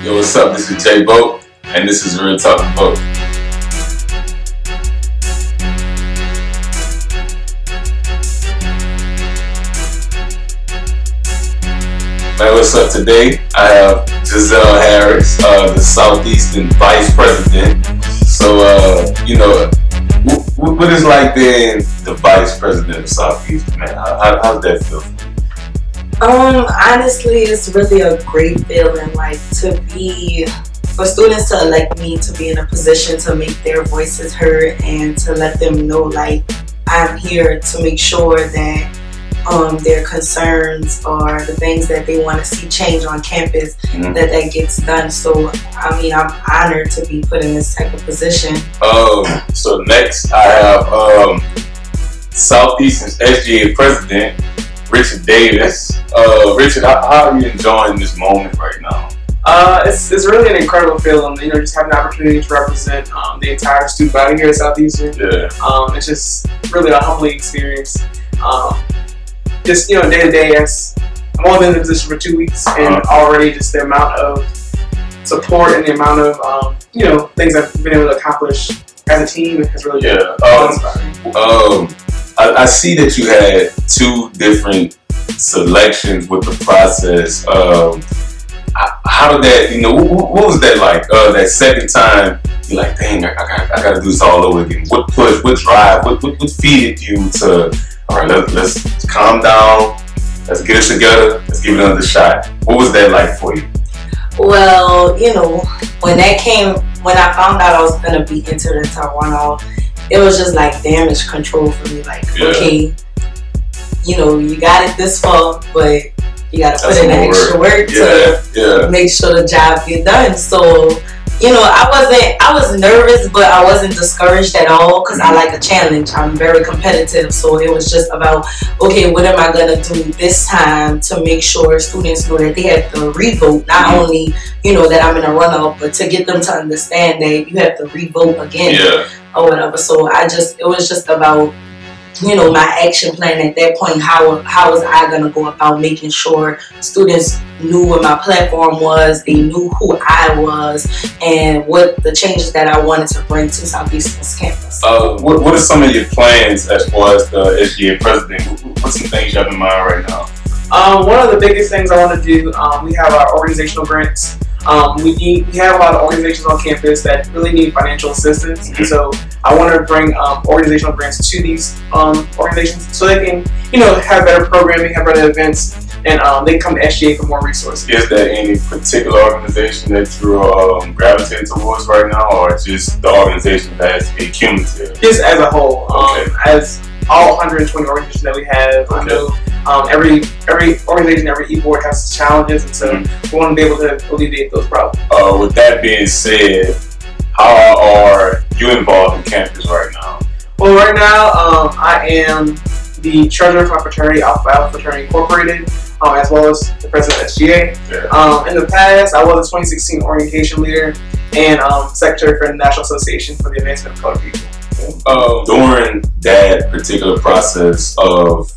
Yo, what's up? This is J Bolt, and this is Real Talking Bolt. Man, what's up today? I have Giselle Harris, the Southeastern Vice President. So, what is like being the Vice President of Southeastern, man? How's that feel? Honestly, it's really a great feeling, like for students to elect me to be in a position to make their voices heard and to let them know, like, I'm here to make sure that their concerns or the things that they want to see change on campus, that gets done. So, I mean, I'm honored to be put in this type of position. So next I have Southeastern's SGA President, Richard Davis. Richard, how are you enjoying this moment right now? It's really an incredible feeling, just having the opportunity to represent the entire student body here at Southeastern. Yeah. It's just really a humbling experience. Just, day to day, I'm only been in the position for 2 weeks, and already just the amount of support and the amount of, things I've been able to accomplish as a team has really been inspiring. I see that you had 2 different selections with the process. How did that, what was that like? That second time, you're like, dang, I gotta do this all over again. What push, what drive, what feeded you to, all right, let's calm down, let's get it together, let's give it another shot. What was that like for you? Well, when I found out I was gonna be entered into runoff, it was just like damage control for me. Like, okay, you got it this far, but you got to put in the extra work to make sure the job get done. So, I was nervous, but I wasn't discouraged at all because I like a challenge. I'm very competitive, so it was just about, okay, what am I gonna do this time to make sure students know that they have to revote, not only that I'm in a runoff, but to get them to understand that you have to revote again or whatever. So it was just about my action plan at that point. How was I gonna go about making sure students knew what my platform was, they knew who I was, and what the changes that I wanted to bring to Southeastern's campus. What are some of your plans as far as the SGA president? What's some things you have in mind right now? One of the biggest things I want to do, we have our organizational grants. We have a lot of organizations on campus that really need financial assistance, and so I want to bring organizational grants to these organizations so they can, have better programming, have better events, and they can come to SGA for more resources. Is there any particular organization that you're gravitating towards right now, or just the organization that's cumulative? Just as a whole, as all 120 organizations that we have, I know every organization, every e-board has challenges, and so we want to be able to alleviate those problems. With that being said, how are you involved in campus right now? Well, right now, I am the treasurer for my fraternity, Alpha Alpha Fraternity Incorporated, as well as the president of SGA. In the past, I was a 2016 orientation leader and secretary for the National Association for the Advancement of Colored People. During that particular process of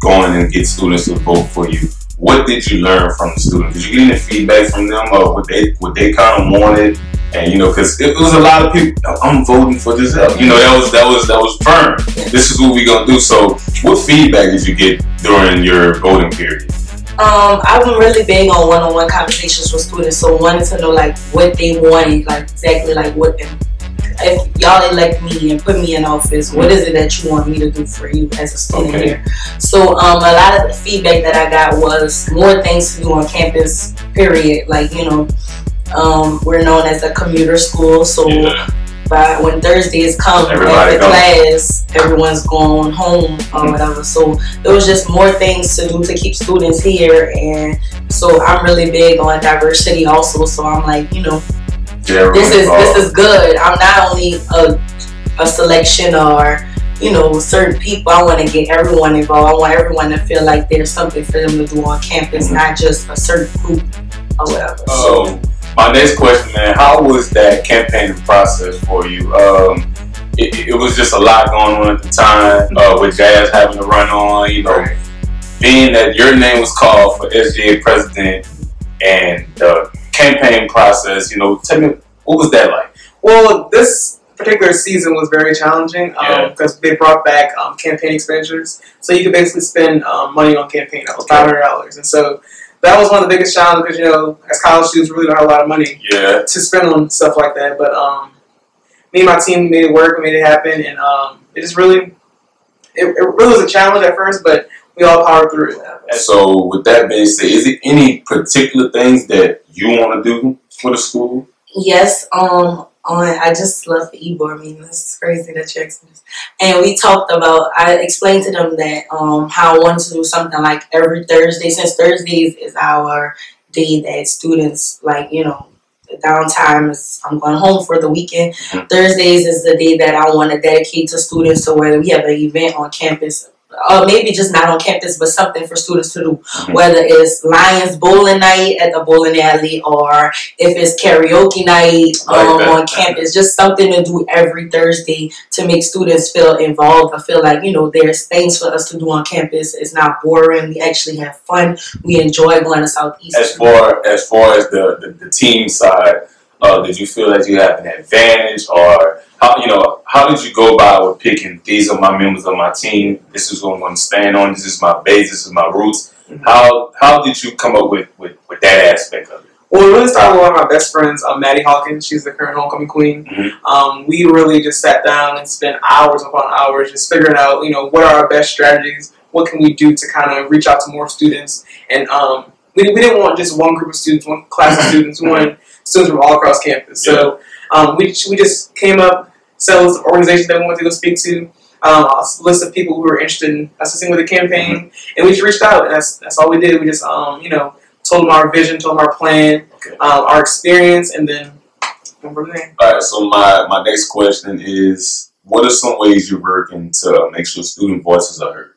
going and get students to vote for you, what did you learn from the students? Did you get any feedback from them, or what they kind of wanted? And because it was a lot of people, I'm voting for Giselle. That was firm. This is what we're gonna do. So, what feedback did you get during your voting period? I'm really big on one-on-one conversations with students, so wanted to know like what they wanted, like exactly like what them. If y'all elect me and put me in office, what is it that you want me to do for you as a student here? So a lot of the feedback that I got was more things to do on campus, period. Like, we're known as a commuter school, so when Thursdays come after class, everyone's going home or whatever. So there was just more things to do to keep students here, and so I'm really big on diversity also. So I'm like, this is good. I'm not only a selection or certain people. I want to get everyone involved. I want everyone to feel like there's something for them to do on campus, not just a certain group or whatever. My next question, man, how was that campaigning process for you? It was just a lot going on at the time, with Jazz having to run on, being that your name was called for SGA president and the campaign process, you know, tell me, what was that like? Well, this particular season was very challenging because they brought back campaign expenditures, so you could basically spend money on campaign. That was $500, and so that was one of the biggest challenges because, you know, as college students, we really don't have a lot of money to spend on stuff like that. But me and my team made it work, we made it happen, and it just really, it really was a challenge at first, but we all powered through it. And so, with that being said, is there any particular things that you want to do for the school? Yes, I just love the e-board meeting. It's crazy that you asked me this. And we talked about, I explained to them that how I wanted to do something like every Thursday, since Thursdays is our day that students, like, you know, the downtime is, I'm going home for the weekend. Thursdays is the day that I want to dedicate to students, to where we have an event on campus. Maybe just not on campus, but something for students to do. Whether it's Lions bowling night at the bowling alley, or if it's karaoke night on campus, just something to do every Thursday to make students feel involved. I feel like, you know, there's things for us to do on campus. It's not boring. We actually have fun. We enjoy going to Southeastern. As far as the team side, did you feel that you have an advantage, or how did you go by with picking, these are my members of my team, this is what I'm going to stand on, this is my base, this is my roots? How did you come up with that aspect of it? Well, it really started with one of my best friends, Maddie Hawkins. She's the current homecoming queen. We really just sat down and spent hours upon hours just figuring out, you know, what are our best strategies, what can we do to kind of reach out to more students. And we didn't want just one group of students, one class of students. We wanted students from all across campus. So we just came up, set a list of organizations that we wanted to go speak to, a list of people who were interested in assisting with the campaign, and we just reached out, and that's all we did. We just you know, told them our vision, told them our plan, our experience, and then went from there. All right, so my next question is, what are some ways you're working to make sure student voices are heard?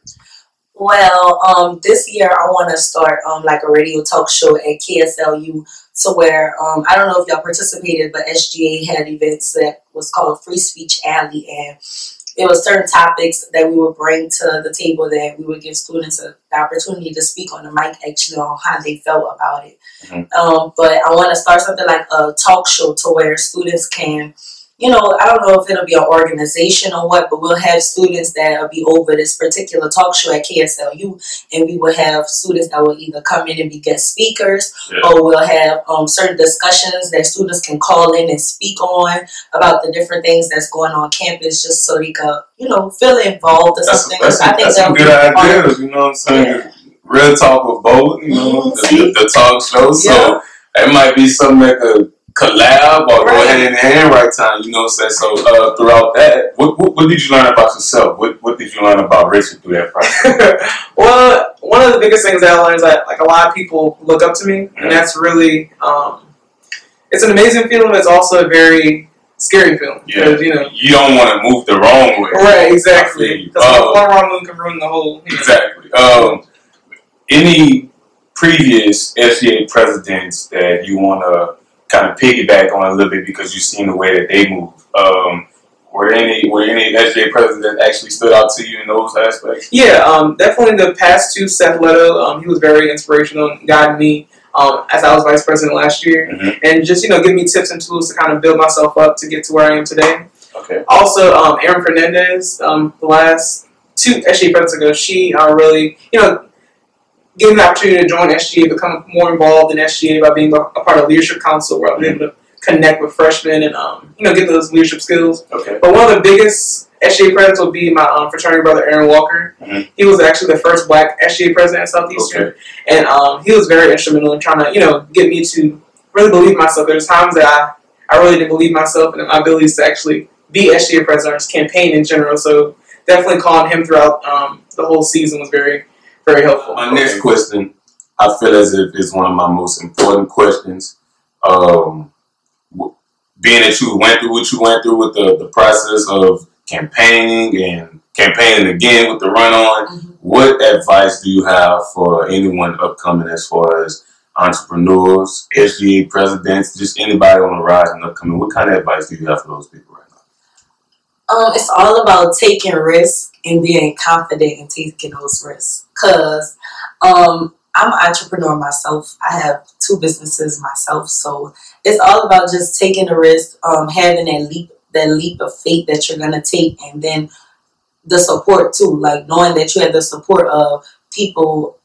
Well, this year I want to start like a radio talk show at KSLU, to where I don't know if y'all participated, but SGA had events that was called Free Speech Alley, and it was certain topics that we would bring to the table that we would give students the opportunity to speak on the mic, actually, on how they felt about it. But I want to start something like a talk show to where students can, you know, I don't know if it'll be an organization or what, but we'll have students that will be over this particular talk show at KSLU, and we will have students that will either come in and be guest speakers, or we'll have certain discussions that students can call in and speak on about the different things that's going on campus, just so they can, you know, feel involved or something. That's a good idea, you know what I'm saying? Real talk with both, you know, the talk show. So it might be something that could collab or go hand in hand right time, you know what I'm saying? So throughout that, what did you learn about yourself? What did you learn about Richard through that process? Well, one of the biggest things that I learned is that, like, a lot of people look up to me, and that's really it's an amazing feeling, but it's also a very scary feeling. Yeah, you know, you don't want to move the wrong way. Right, exactly. Because one wrong move can ruin the whole. You know. Exactly. Any previous SGA presidents that you want to kind of piggyback on a little bit because you've seen the way that they move? Were any SGA presidents that actually stood out to you in those aspects? Yeah, definitely the past two. Seth Leto, he was very inspirational and guided me as I was vice president last year, and just, you know, giving me tips and tools to kind of build myself up to get to where I am today. Also, Aaron Fernandez, the last two SGA presidents ago, she really, you know, gave me the opportunity to join SGA, become more involved in SGA by being a part of Leadership Council, where I was able to connect with freshmen and, you know, get those leadership skills. But one of the biggest SGA presidents will be my fraternity brother, Aaron Walker. He was actually the first black SGA president at Southeastern. And he was very instrumental in trying to, you know, get me to really believe in myself. There's times that I really didn't believe myself and my abilities to actually be SGA president or just campaign in general. So definitely calling him throughout the whole season was very, very helpful. My next question, I feel as if it's one of my most important questions. Being that you went through what you went through with the process of campaigning and campaigning again with the run-on, what advice do you have for anyone upcoming as far as entrepreneurs, SGA presidents, just anybody on the rise and upcoming? What kind of advice do you have for those people right now? It's all about taking risks and being confident in taking those risks. Because I'm an entrepreneur myself. I have 2 businesses myself, so it's all about just taking the risk, having that leap of faith that you're gonna take, and then the support too, like knowing that you have the support of people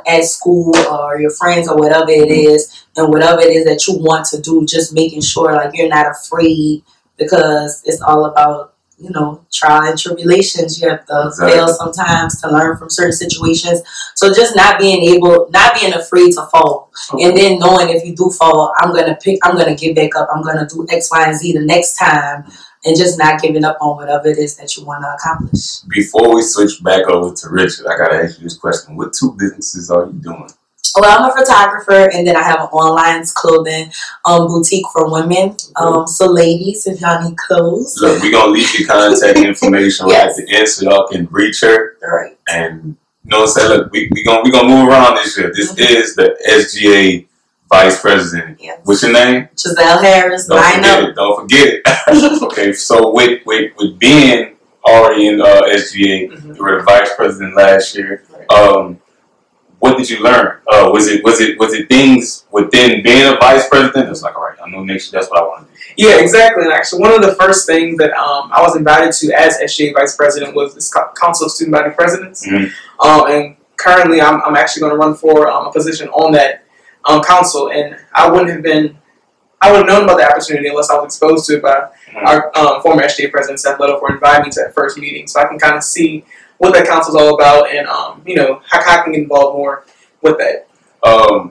at school or your friends or whatever it is, and whatever it is that you want to do, just making sure like you're not afraid, because it's all about, you know, trial and tribulations. You have to fail sometimes to learn from certain situations. So just not being afraid to fall. And then knowing if you do fall, I'm going to get back up. I'm going to do X, Y, and Z the next time. And just not giving up on whatever it is that you want to accomplish. Before we switch back over to Richard, I got to ask you this question. What 2 businesses are you doing? Well, I'm a photographer, and then I have an online clothing boutique for women. So ladies, if y'all need clothes. Look, we're going to leave your contact information right at the end so y'all can reach her. All right. And, you know what I'm saying? Look, we're gonna move around this year. This is the SGA Vice President. Yes. What's your name? Giselle Harris. Don't forget it. Okay, so with being already in SGA, you were the Vice President last year. What did you learn? Was it things within being a Vice President that's like, all right, I know next year that's what I want to do? Yeah, exactly. And actually, one of the first things that I was invited to as SGA Vice President was this Council of Student Body Presidents. And currently, I'm actually going to run for a position on that council, and I would have known about the opportunity unless I was exposed to it by our former SGA President Seth Little for inviting me to that first meeting, so I can kind of see what that council is all about, and you know, how I can get involved more with that.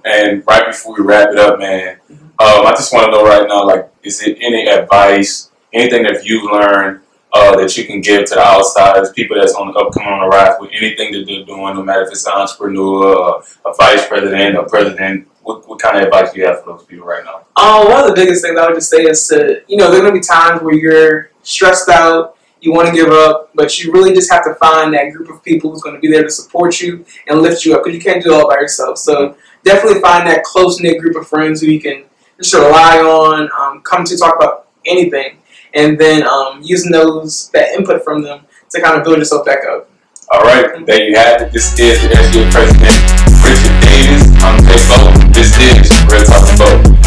And right before we wrap it up, man, I just want to know right now, like, is there any advice, anything that you've learned that you can give to the outsiders, people that's on the upcoming on the rise with anything that they're doing, no matter if it's an entrepreneur, a vice president, a president? What kind of advice do you have for those people right now? One of the biggest things I would just say is to, you know, there are going to be times where you're stressed out, you want to give up, but you really just have to find that group of people who's going to be there to support you and lift you up, because you can't do it all by yourself. So definitely find that close-knit group of friends who you can just rely on, come to talk about anything, and then using that input from them to kind of build yourself back up. All right, there you have it. This is the SGA President, Richard Davis. I'm Jay Bo. This is Real Talk Bo.